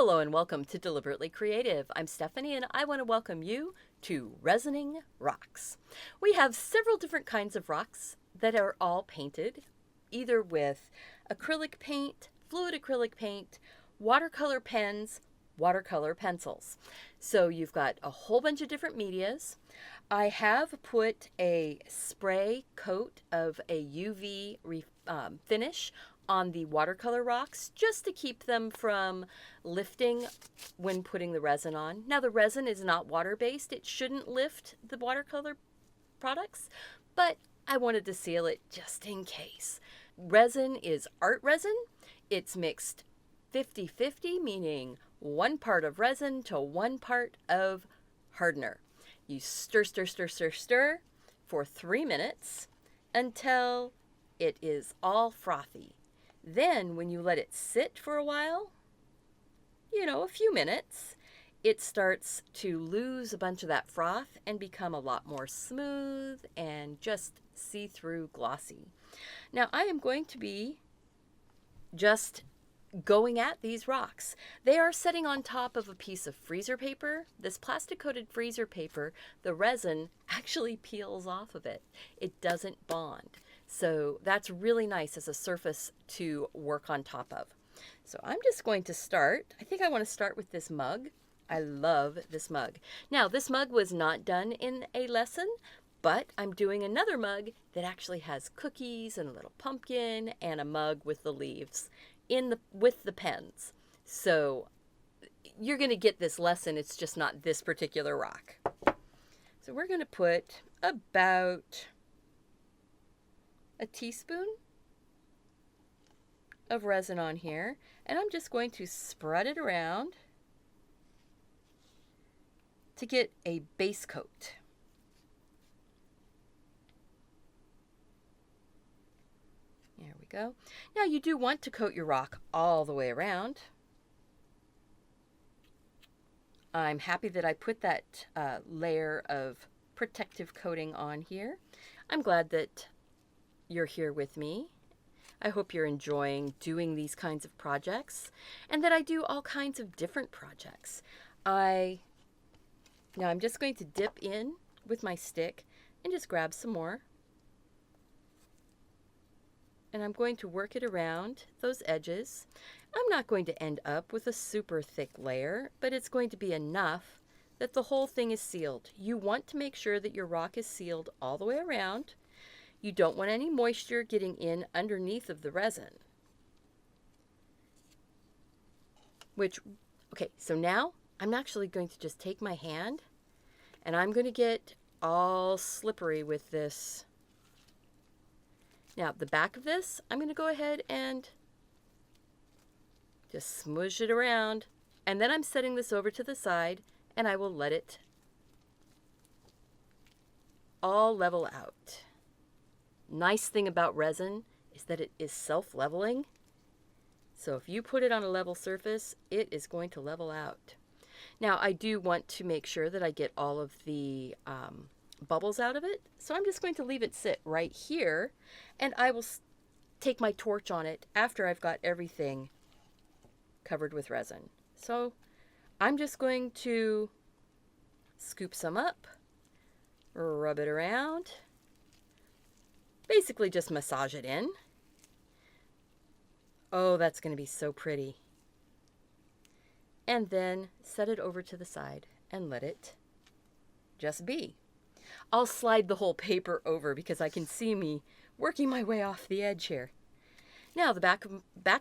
Hello and welcome to Deliberately Creative. I'm Stephanie and I want to welcome you to Resining Rocks. We have several different kinds of rocks that are all painted either with acrylic paint, fluid acrylic paint, watercolor pens, watercolor pencils. So you've got a whole bunch of different medias. I have put a spray coat of a UV finish on the watercolor rocks just to keep them from lifting when putting the resin on. Now the resin is not water-based. It shouldn't lift the watercolor products, but I wanted to seal it just in case. Resin is art resin. It's mixed 50-50, meaning 1 part of resin to 1 part of hardener. You stir, stir, stir, stir, stir for 3 minutes until it is all frothy. Then when you let it sit for a while, a few minutes, it starts to lose a bunch of that froth and become a lot more smooth and just see-through glossy. Now I am going to be just going at these rocks. They are sitting on top of a piece of freezer paper. This plastic-coated freezer paper, the resin actually peels off of it. It doesn't bond. So that's really nice as a surface to work on top of. So I'm just going to start. I think I want to start with this mug. I love this mug. Now, this mug was not done in a lesson, but I'm doing another mug that actually has cookies and a little pumpkin and a mug with the leaves with the pens. So you're going to get this lesson. It's just not this particular rock. So we're going to put about a teaspoon of resin on here, and I'm just going to spread it around to get a base coat. There we go. Now you do want to coat your rock all the way around. I'm happy that I put that layer of protective coating on here. I'm glad that you're here with me. I hope you're enjoying doing these kinds of projects and that I do all kinds of different projects. Now I'm just going to dip in with my stick and just grab some more. And I'm going to work it around those edges. I'm not going to end up with a super thick layer, but it's going to be enough that the whole thing is sealed. You want to make sure that your rock is sealed all the way around. You don't want any moisture getting in underneath of the resin. Okay, so now I'm actually going to just take my hand and I'm going to get all slippery with this. Now, the back of this, I'm going to go ahead and just smoosh it around. And then I'm setting this over to the side and I will let it all level out. Nice thing about resin is that it is self-leveling. So if you put it on a level surface, it is going to level out. Now I do want to make sure that I get all of the bubbles out of it. So I'm just going to leave it sit right here and I will take my torch on it after I've got everything covered with resin. So I'm just going to scoop some up, rub it around, basically just massage it in. Oh, that's going to be so pretty. And then set it over to the side and let it just be. I'll slide the whole paper over because I can see me working my way off the edge here. Now the back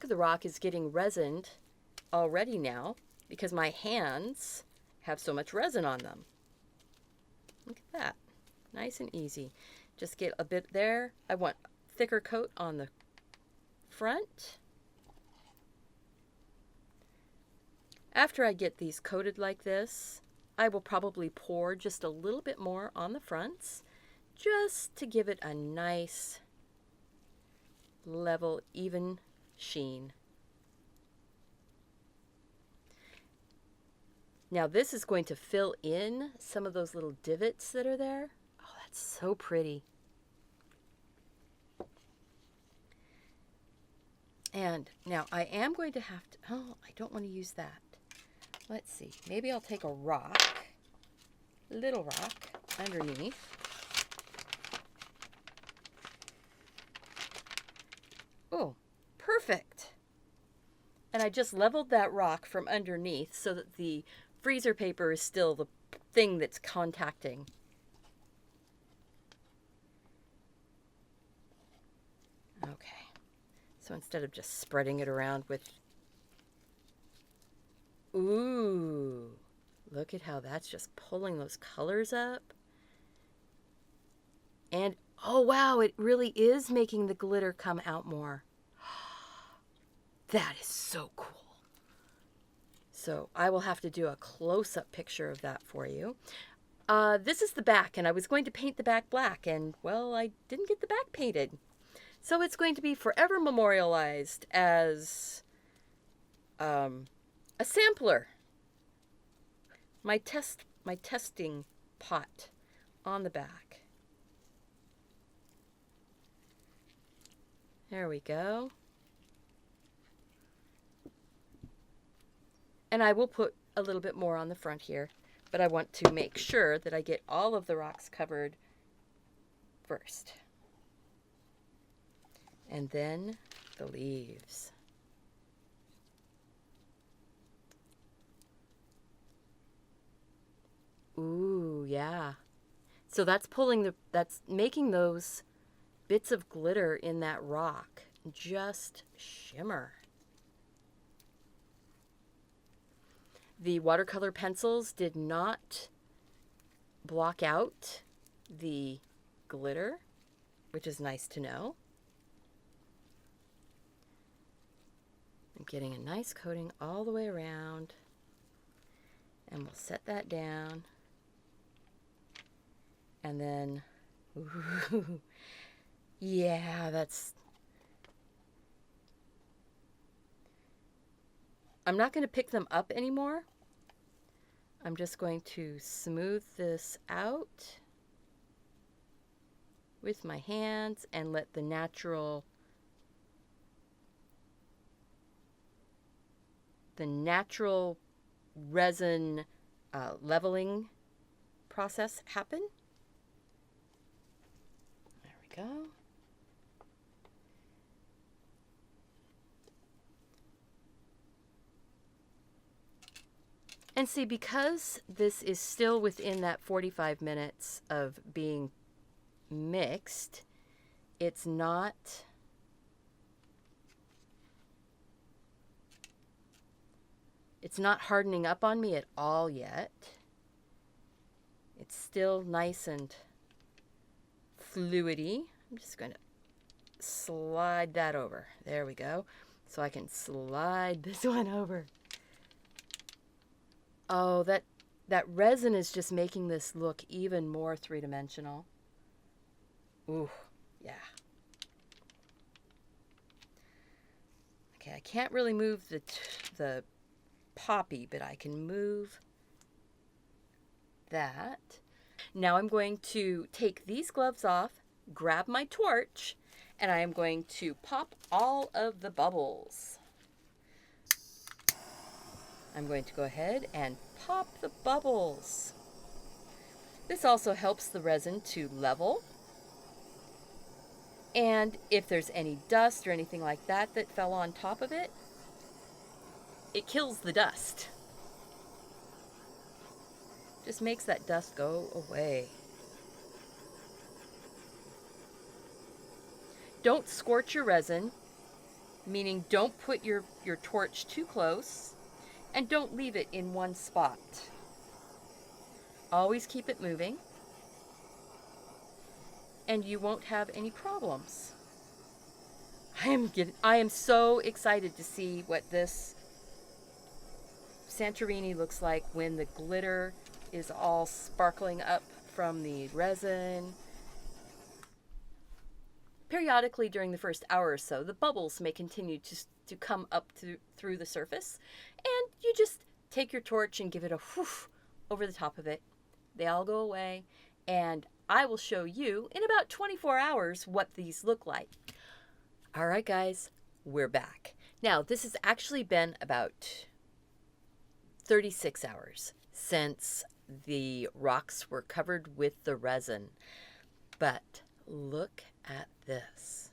of the rock is getting resined already now because my hands have so much resin on them. Look at that. Nice and easy. Just get a bit there. I want thicker coat on the front. After I get these coated like this, I will probably pour just a little bit more on the fronts just to give it a nice, level, even sheen. Now this is going to fill in some of those little divots that are there. Oh, that's so pretty. And now I am going to have to, oh, I don't want to use that. let's see, maybe I'll take a rock, little rock underneath. Oh, perfect. And I just leveled that rock from underneath so that the freezer paper is still the thing that's contacting. Okay, so instead of just spreading it around with, ooh, look at how that's just pulling those colors up. And oh wow, it really is making the glitter come out more. That is so cool. So I will have to do a close-up picture of that for you. This is the back, and I was going to paint the back black, and well, I didn't get the back painted. So it's going to be forever memorialized as a sampler. My testing pot on the back. There we go. And I will put a little bit more on the front here, but I want to make sure that I get all of the rocks covered first. And then the leaves. Ooh, yeah. So that's making those bits of glitter in that rock just shimmer. The watercolor pencils did not block out the glitter, which is nice to know. I'm getting a nice coating all the way around, and we'll set that down. And then, ooh, yeah, I'm not going to pick them up anymore. I'm just going to smooth this out with my hands and let the natural resin leveling process happen. There we go. And see, because this is still within that 45 minutes of being mixed, it's not hardening up on me at all yet. It's still nice and fluidy. I'm just going to slide that over. There we go. So I can slide this one over. Oh, that resin is just making this look even more three-dimensional. Ooh, yeah. Okay, I can't really move the poppy, but I can move that. Now I'm going to take these gloves off, grab my torch, and I am going to pop all of the bubbles. I'm going to go ahead and pop the bubbles. This also helps the resin to level. And if there's any dust or anything like that that fell on top of it, it kills the dust. Just makes that dust go away. Don't scorch your resin, meaning don't put your torch too close. And don't leave it in one spot. Always keep it moving, and you won't have any problems. I am so excited to see what this Santorini looks like when the glitter is all sparkling up from the resin. Periodically during the first hour or so, the bubbles may continue to come up through the surface, and you just take your torch and give it a whoosh over the top of it. They all go away, and I will show you in about 24 hours what these look like. All right, guys, we're back. Now, this has actually been about 36 hours since the rocks were covered with the resin. But look at this.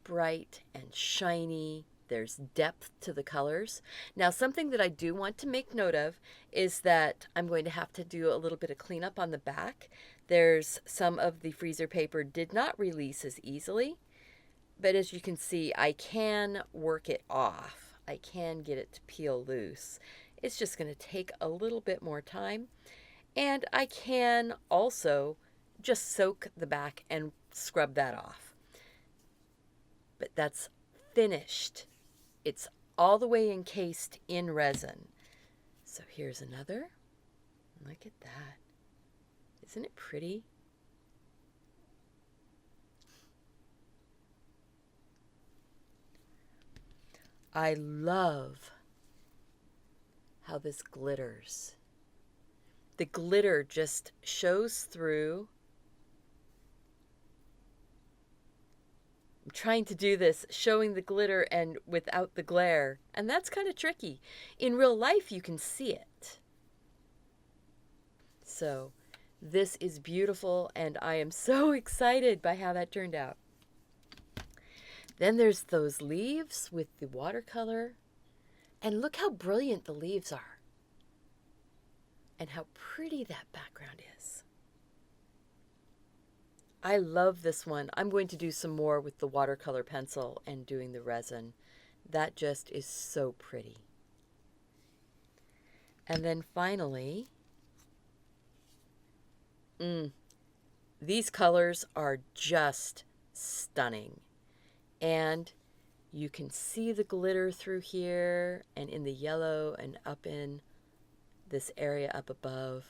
Bright and shiny. There's depth to the colors. Now, something that I do want to make note of is that I'm going to have to do a little bit of cleanup on the back. There's some of the freezer paper did not release as easily, but as you can see, I can work it off. I can get it to peel loose. It's just going to take a little bit more time, and I can also just soak the back and scrub that off. But that's finished. It's all the way encased in resin. So here's another. Look at that. Isn't it pretty? I love how this glitters. The glitter just shows through. I'm trying to do this, showing the glitter and without the glare, and that's kind of tricky. In real life, you can see it. So this is beautiful, and I am so excited by how that turned out. Then there's those leaves with the watercolor, and look how brilliant the leaves are, and how pretty that background is. I love this one. I'm going to do some more with the watercolor pencil and doing the resin. That just is so pretty. And then finally, these colors are just stunning. And you can see the glitter through here and in the yellow and up in this area up above.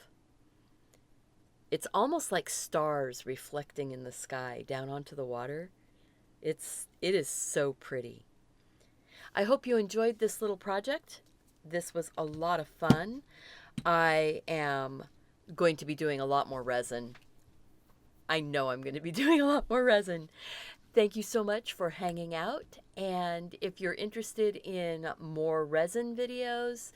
It's almost like stars reflecting in the sky down onto the water. It is so pretty. I hope you enjoyed this little project. This was a lot of fun. I am going to be doing a lot more resin. I know I'm going to be doing a lot more resin. Thank you so much for hanging out. And if you're interested in more resin videos,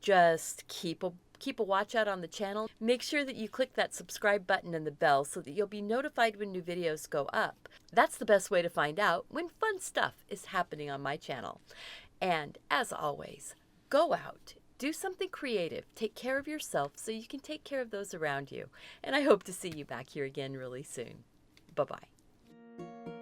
just keep a watch out on the channel. Make sure that you click that subscribe button and the bell so that you'll be notified when new videos go up. That's the best way to find out when fun stuff is happening on my channel. And as always, go out, do something creative, take care of yourself so you can take care of those around you. And I hope to see you back here again really soon. Bye-bye.